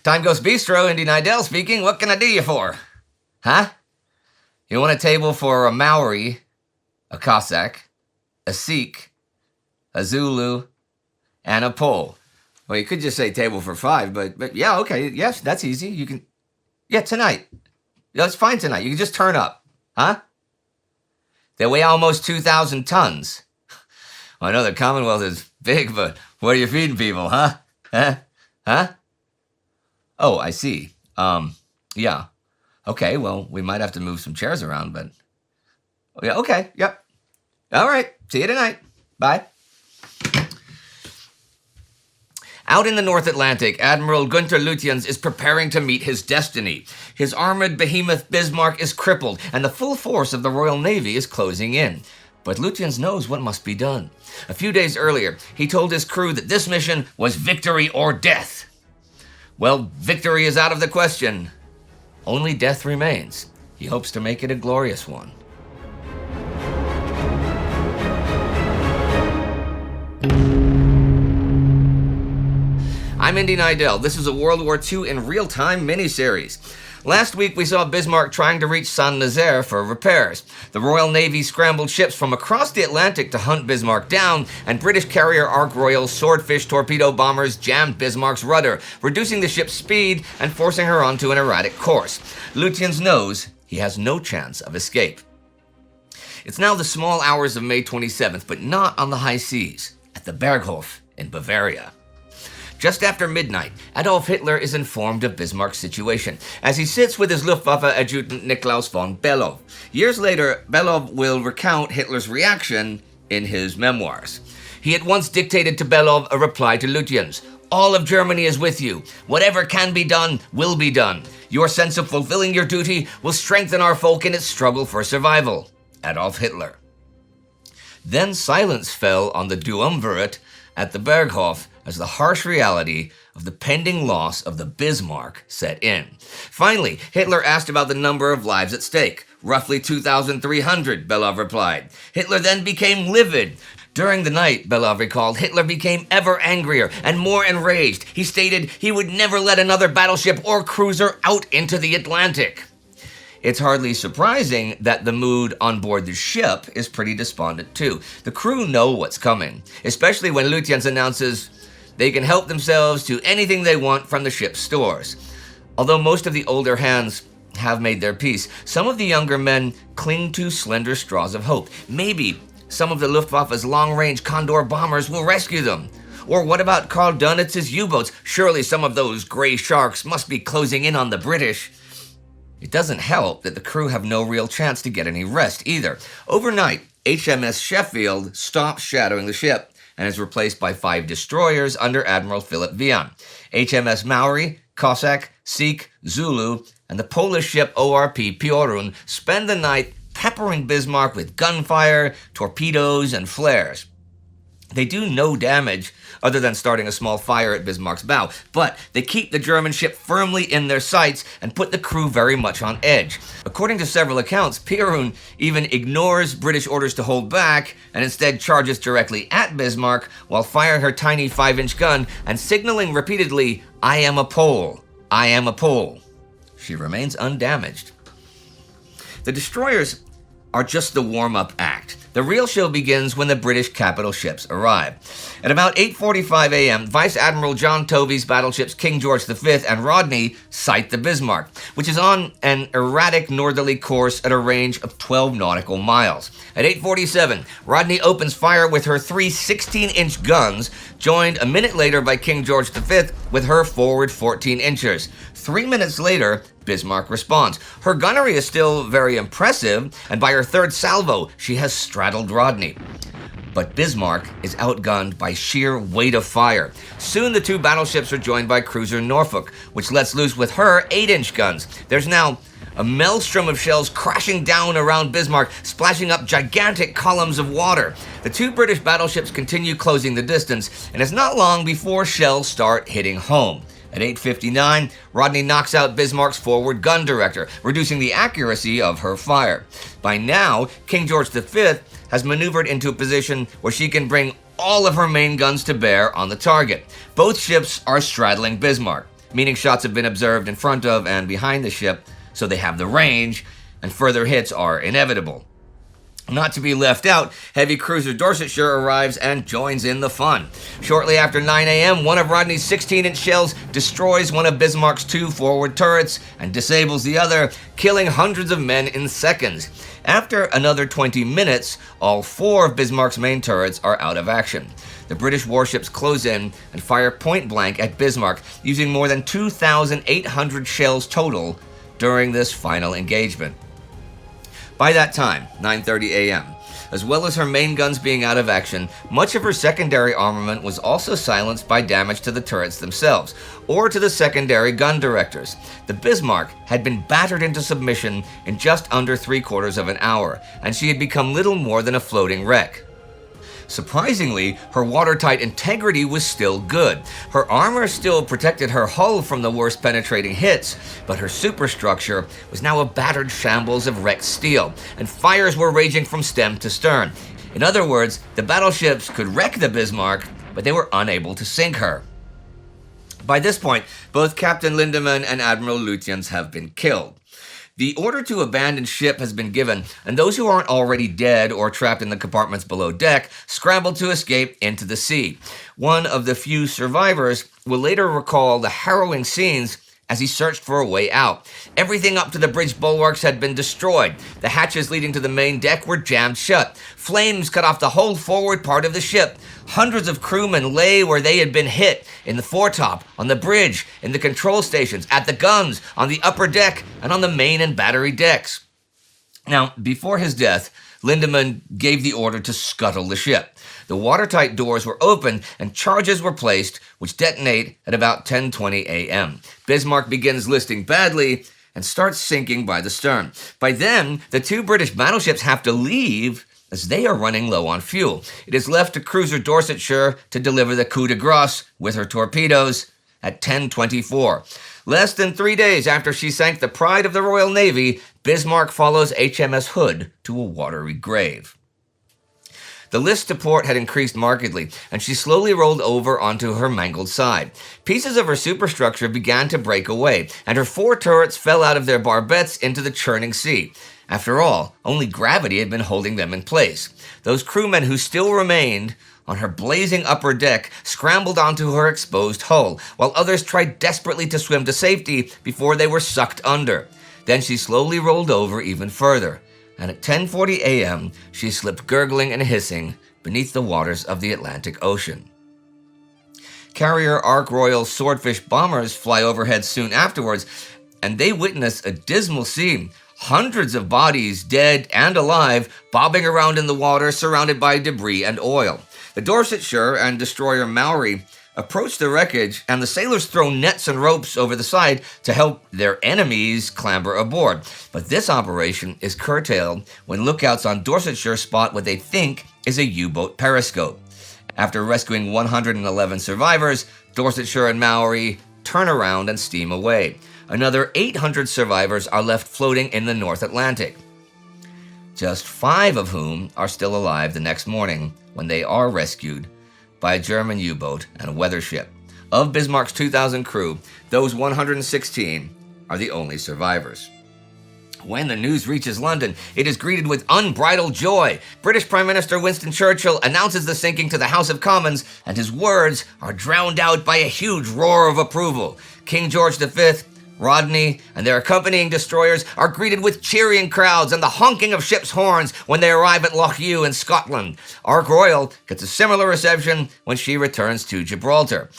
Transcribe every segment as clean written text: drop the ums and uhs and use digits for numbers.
TimeGhost Bistro, Indy Neidell speaking. What can I do you for? Huh? You want a table for a Maori, a Cossack, a Sikh, a Zulu, and a Pole. Well, you could just say table for 5, but yeah, okay. Yes, that's easy. You can, yeah, tonight. Yeah, it's fine tonight. You can just turn up. Huh? They weigh almost 2,000 tons. Well, I know the Commonwealth is big, but what are you feeding people, huh? Huh? Oh, I see. Yeah. Okay, well, we might have to move some chairs around, but... Yeah, okay, yep. All right, see you tonight. Bye. Out in the North Atlantic, Admiral Gunter Lutjens is preparing to meet his destiny. His armored behemoth Bismarck is crippled, and the full force of the Royal Navy is closing in. But Lutjens knows what must be done. A few days earlier, he told his crew that this mission was victory or death. Well, victory is out of the question. Only death remains. He hopes to make it a glorious one. I'm Indy Neidell. This is a World War II in real-time miniseries. Last week, we saw Bismarck trying to reach Saint-Nazaire for repairs. The Royal Navy scrambled ships from across the Atlantic to hunt Bismarck down, and British carrier Ark Royal swordfish torpedo bombers jammed Bismarck's rudder, reducing the ship's speed and forcing her onto an erratic course. Lutjens knows he has no chance of escape. It's now the small hours of May 27th, but not on the high seas, at the Berghof in Bavaria. Just after midnight, Adolf Hitler is informed of Bismarck's situation as he sits with his Luftwaffe adjutant Niklaus von Below. Years later, Below will recount Hitler's reaction in his memoirs. He at once dictated to Below a reply to Lutjens. All of Germany is with you. Whatever can be done will be done. Your sense of fulfilling your duty will strengthen our folk in its struggle for survival. Adolf Hitler. Then silence fell on the Duumvirate at the Berghof as the harsh reality of the pending loss of the Bismarck set in. Finally, Hitler asked about the number of lives at stake. Roughly 2,300, Belov replied. Hitler then became livid. During the night, Belov recalled, Hitler became ever angrier and more enraged. He stated he would never let another battleship or cruiser out into the Atlantic. It's hardly surprising that the mood on board the ship is pretty despondent too. The crew know what's coming, especially when Lutjens announces they can help themselves to anything they want from the ship's stores. Although most of the older hands have made their peace, some of the younger men cling to slender straws of hope. Maybe some of the Luftwaffe's long-range Condor bombers will rescue them. Or what about Karl Dönitz's U-boats? Surely some of those gray sharks must be closing in on the British. It doesn't help that the crew have no real chance to get any rest either. Overnight, HMS Sheffield stops shadowing the ship and is replaced by 5 destroyers under Admiral Philip Vian. HMS Maori, Cossack, Sikh, Zulu, and the Polish ship ORP Piorun spend the night peppering Bismarck with gunfire, torpedoes, and flares. They do no damage other than starting a small fire at Bismarck's bow, but they keep the German ship firmly in their sights and put the crew very much on edge. According to several accounts, Piorun even ignores British orders to hold back and instead charges directly at Bismarck while firing her tiny 5-inch gun and signaling repeatedly, "I am a Pole, I am a Pole." She remains undamaged. The destroyers are just the warm-up act. The real show begins when the British capital ships arrive. At about 8:45 a.m., Vice Admiral John Tovey's battleships King George V and Rodney sight the Bismarck, which is on an erratic northerly course at a range of 12 nautical miles. At 8:47, Rodney opens fire with her 3 16-inch guns, joined a minute later by King George V with her forward 14-inchers. 3 minutes later, Bismarck responds. Her gunnery is still very impressive, and by her third salvo, she has straddled Rodney. But Bismarck is outgunned by sheer weight of fire. Soon the 2 battleships are joined by cruiser Norfolk, which lets loose with her 8-inch guns. There's now a maelstrom of shells crashing down around Bismarck, splashing up gigantic columns of water. The 2 British battleships continue closing the distance, and it's not long before shells start hitting home. At 8:59, Rodney knocks out Bismarck's forward gun director, reducing the accuracy of her fire. By now, King George V has maneuvered into a position where she can bring all of her main guns to bear on the target. Both ships are straddling Bismarck. meaning shots have been observed in front of and behind the ship, so they have the range, and further hits are inevitable. Not to be left out, heavy cruiser Dorsetshire arrives and joins in the fun. Shortly after 9 a.m., one of Rodney's 16-inch shells destroys one of Bismarck's 2 forward turrets and disables the other, killing hundreds of men in seconds. After another 20 minutes, all 4 of Bismarck's main turrets are out of action. The British warships close in and fire point blank at Bismarck, using more than 2,800 shells total during this final engagement. By that time, 9:30 a.m., as well as her main guns being out of action, much of her secondary armament was also silenced by damage to the turrets themselves, or to the secondary gun directors. The Bismarck had been battered into submission in just under 3/4 of an hour, and she had become little more than a floating wreck. Surprisingly, her watertight integrity was still good. Her armor still protected her hull from the worst penetrating hits, but her superstructure was now a battered shambles of wrecked steel, and fires were raging from stem to stern. In other words, the battleships could wreck the Bismarck, but they were unable to sink her. By this point, both Captain Lindemann and Admiral Lutjens have been killed. The order to abandon ship has been given, and those who aren't already dead or trapped in the compartments below deck scramble to escape into the sea. One of the few survivors will later recall the harrowing scenes as he searched for a way out. Everything up to the bridge bulwarks had been destroyed. The hatches leading to the main deck were jammed shut. Flames cut off the whole forward part of the ship. Hundreds of crewmen lay where they had been hit, in the foretop, on the bridge, in the control stations, at the guns, on the upper deck, and on the main and battery decks. Now, before his death, Lindemann gave the order to scuttle the ship. The watertight doors were opened and charges were placed, which detonate at about 10:20 a.m. Bismarck begins listing badly and starts sinking by the stern. By then, the 2 British battleships have to leave as they are running low on fuel. It is left to cruiser Dorsetshire to deliver the coup de grace with her torpedoes at 10:24. Less than 3 days after she sank the pride of the Royal Navy, Bismarck follows HMS Hood to a watery grave. The list to port had increased markedly, and she slowly rolled over onto her mangled side. Pieces of her superstructure began to break away, and her 4 turrets fell out of their barbettes into the churning sea. After all, only gravity had been holding them in place. Those crewmen who still remained on her blazing upper deck scrambled onto her exposed hull, while others tried desperately to swim to safety before they were sucked under. Then she slowly rolled over even further, and at 10:40 a.m., she slipped gurgling and hissing beneath the waters of the Atlantic Ocean. Carrier Ark Royal Swordfish bombers fly overhead soon afterwards, and they witness a dismal scene. Hundreds of bodies, dead and alive, bobbing around in the water, surrounded by debris and oil. The Dorsetshire and destroyer Mikołaj approach the wreckage, and the sailors throw nets and ropes over the side to help their enemies clamber aboard. But this operation is curtailed when lookouts on Dorsetshire spot what they think is a U-boat periscope. After rescuing 111 survivors, Dorsetshire and Mikołaj turn around and steam away. Another 800 survivors are left floating in the North Atlantic, just 5 of whom are still alive the next morning when they are rescued by a German U-boat and a weather ship. Of Bismarck's 2,000 crew, those 116 are the only survivors. When the news reaches London, it is greeted with unbridled joy. British Prime Minister Winston Churchill announces the sinking to the House of Commons, and his words are drowned out by a huge roar of approval. King George V, Rodney, and their accompanying destroyers are greeted with cheering crowds and the honking of ships' horns when they arrive at Lough Ewe in Scotland. Ark Royal gets a similar reception when she returns to Gibraltar.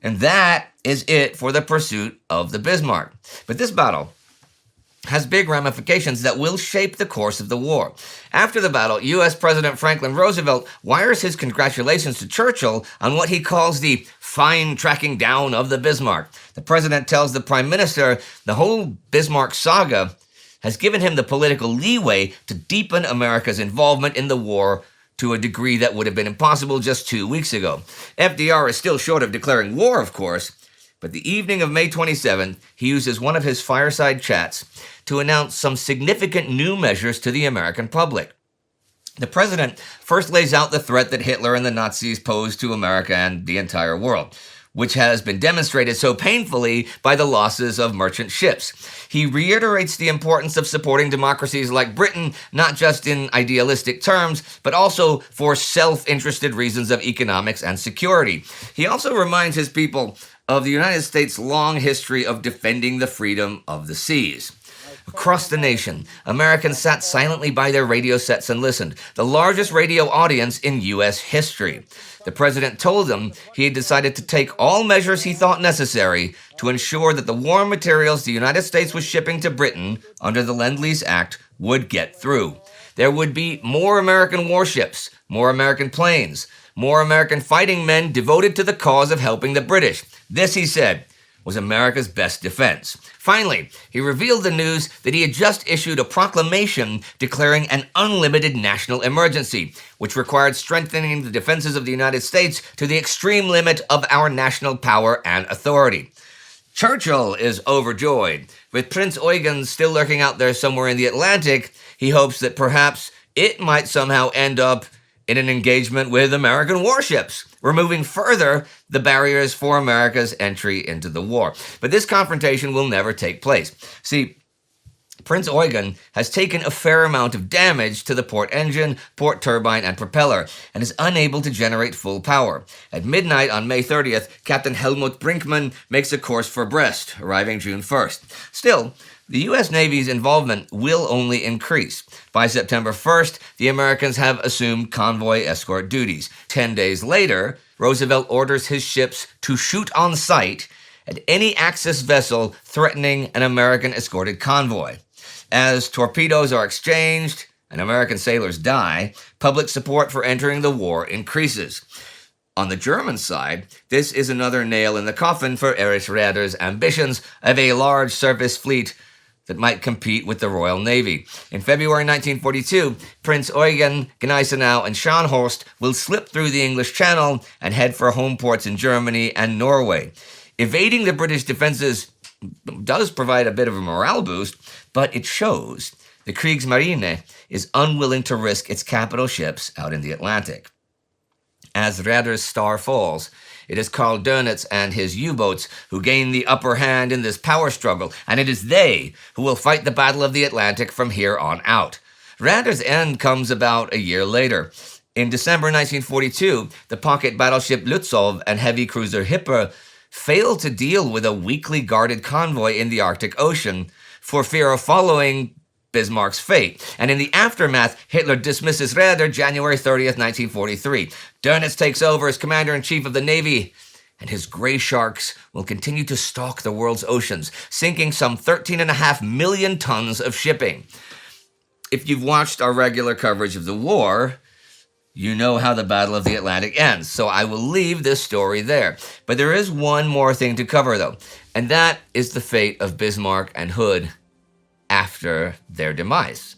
And that is it for the pursuit of the Bismarck. But this battle has big ramifications that will shape the course of the war. After the battle, U.S. President Franklin Roosevelt wires his congratulations to Churchill on what he calls the fine tracking down of the Bismarck. The president tells the prime minister the whole Bismarck saga has given him the political leeway to deepen America's involvement in the war to a degree that would have been impossible just 2 weeks ago. FDR is still short of declaring war, of course, but the evening of May 27th, he uses one of his fireside chats to announce some significant new measures to the American public. The president first lays out the threat that Hitler and the Nazis posed to America and the entire world. which has been demonstrated so painfully by the losses of merchant ships. He reiterates the importance of supporting democracies like Britain, not just in idealistic terms, but also for self-interested reasons of economics and security. He also reminds his people of the United States' long history of defending the freedom of the seas. Across the nation, Americans sat silently by their radio sets and listened, the largest radio audience in U.S. history. The president told them he had decided to take all measures he thought necessary to ensure that the war materials the United States was shipping to Britain under the Lend-Lease Act would get through. There would be more American warships, more American planes, more American fighting men devoted to the cause of helping the British. This, he said, was America's best defense. Finally, he revealed the news that he had just issued a proclamation declaring an unlimited national emergency, which required strengthening the defenses of the United States to the extreme limit of our national power and authority. Churchill is overjoyed. With Prince Eugen still lurking out there somewhere in the Atlantic, he hopes that perhaps it might somehow end up in an engagement with American warships, removing further the barriers for America's entry into the war. But this confrontation will never take place. See, Prince Eugen has taken a fair amount of damage to the port engine, port turbine, and propeller, and is unable to generate full power. At midnight on May 30th, Captain Helmut Brinkmann makes a course for Brest, arriving June 1st. Still, the U.S. Navy's involvement will only increase. By September 1st, the Americans have assumed convoy escort duties. 10 days later, Roosevelt orders his ships to shoot on sight at any Axis vessel threatening an American escorted convoy. As torpedoes are exchanged and American sailors die, public support for entering the war increases. On the German side, this is another nail in the coffin for Erich Raeder's ambitions of a large surface fleet that might compete with the Royal Navy. In February 1942, Prince Eugen, Gneisenau, and Scharnhorst will slip through the English Channel and head for home ports in Germany and Norway. Evading the British defenses does provide a bit of a morale boost, but it shows the Kriegsmarine is unwilling to risk its capital ships out in the Atlantic. As Raeder's star falls, it is Karl Dönitz and his U-boats who gain the upper hand in this power struggle, and it is they who will fight the Battle of the Atlantic from here on out. Raeder's end comes about a year later. In December 1942, the pocket battleship Lützow and heavy cruiser Hipper failed to deal with a weakly guarded convoy in the Arctic Ocean for fear of following Bismarck's fate. And in the aftermath, Hitler dismisses Raeder January 30th, 1943. Dönitz takes over as commander-in-chief of the Navy, and his gray sharks will continue to stalk the world's oceans, sinking some 13.5 million tons of shipping. If you've watched our regular coverage of the war, you know how the Battle of the Atlantic ends, so I will leave this story there. But there is one more thing to cover, though, and that is the fate of Bismarck and Hood after their demise.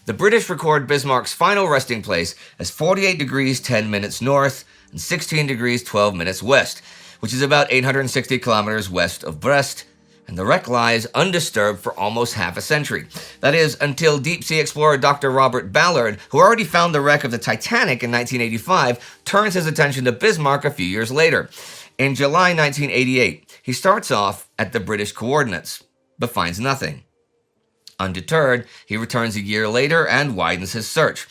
The British record Bismarck's final resting place as 48 degrees 10 minutes north and 16 degrees 12 minutes west, which is about 860 kilometers west of Brest, and the wreck lies undisturbed for almost half a century. That is, until deep-sea explorer Dr. Robert Ballard, who already found the wreck of the Titanic in 1985, turns his attention to Bismarck a few years later. In July 1988, he starts off at the British coordinates, but finds nothing. Undeterred, he returns a year later and widens his search.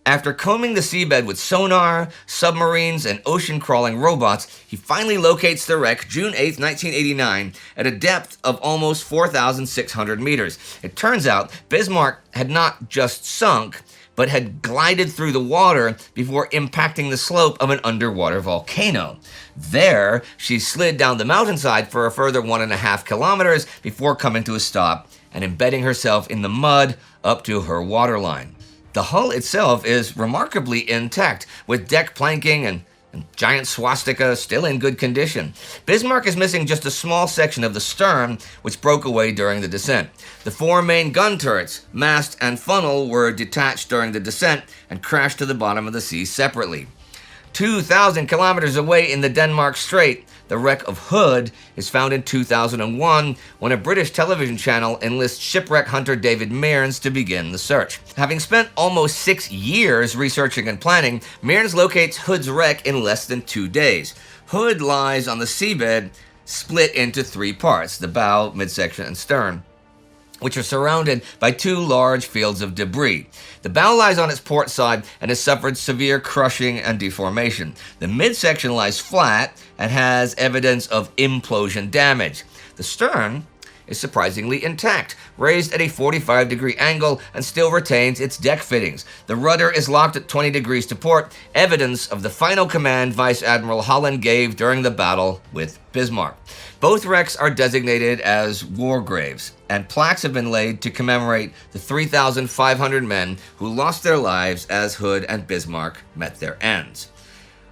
After combing the seabed with sonar, submarines, and ocean-crawling robots, he finally locates the wreck June 8, 1989, at a depth of almost 4,600 meters. It turns out Bismarck had not just sunk, but had glided through the water before impacting the slope of an underwater volcano. There, she slid down the mountainside for a further 1.5 kilometers before coming to a stop and embedding herself in the mud up to her waterline. The hull itself is remarkably intact, with deck planking and giant swastika still in good condition. Bismarck is missing just a small section of the stern, which broke away during the descent. The 4 main gun turrets, mast, and funnel were detached during the descent and crashed to the bottom of the sea separately. 2,000 kilometers away in the Denmark Strait, the wreck of Hood is found in 2001 when a British television channel enlists shipwreck hunter David Mearns to begin the search. Having spent almost 6 years researching and planning, Mearns locates Hood's wreck in less than 2 days. Hood lies on the seabed, split into three parts, the bow, midsection, and stern, which are surrounded by two large fields of debris. The bow lies on its port side and has suffered severe crushing and deformation. The midsection lies flat and has evidence of implosion damage. The stern is surprisingly intact, raised at a 45-degree angle and still retains its deck fittings. The rudder is locked at 20 degrees to port, evidence of the final command Vice Admiral Holland gave during the battle with Bismarck. Both wrecks are designated as war graves, and plaques have been laid to commemorate the 3,500 men who lost their lives as Hood and Bismarck met their ends.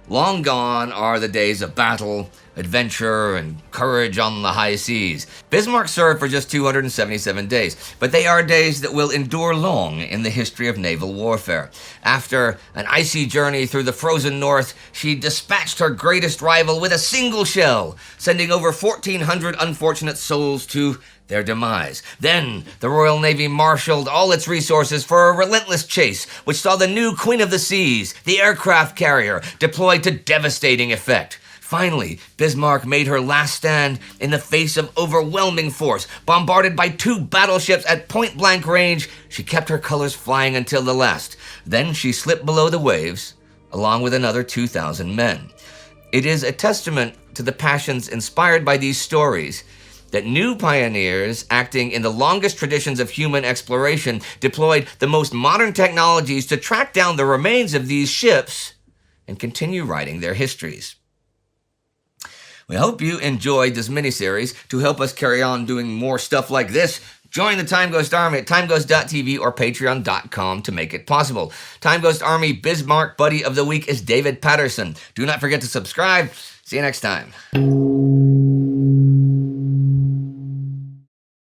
Long gone are the days of battle, adventure, and courage on the high seas. Bismarck served for just 277 days, but they are days that will endure long in the history of naval warfare. After an icy journey through the frozen north, she dispatched her greatest rival with a single shell, sending over 1,400 unfortunate souls to their demise. Then, the Royal Navy marshaled all its resources for a relentless chase, which saw the new Queen of the Seas, the aircraft carrier, deployed to devastating effect. Finally, Bismarck made her last stand in the face of overwhelming force. Bombarded by 2 battleships at point-blank range, she kept her colors flying until the last. Then she slipped below the waves, along with another 2,000 men. It is a testament to the passions inspired by these stories that new pioneers, acting in the longest traditions of human exploration, deployed the most modern technologies to track down the remains of these ships and continue writing their histories. We hope you enjoyed this miniseries. To help us carry on doing more stuff like this, join the TimeGhost Army at timeghost.tv or patreon.com to make it possible. TimeGhost Army Bismarck Buddy of the Week is David Patterson. Do not forget to subscribe. See you next time.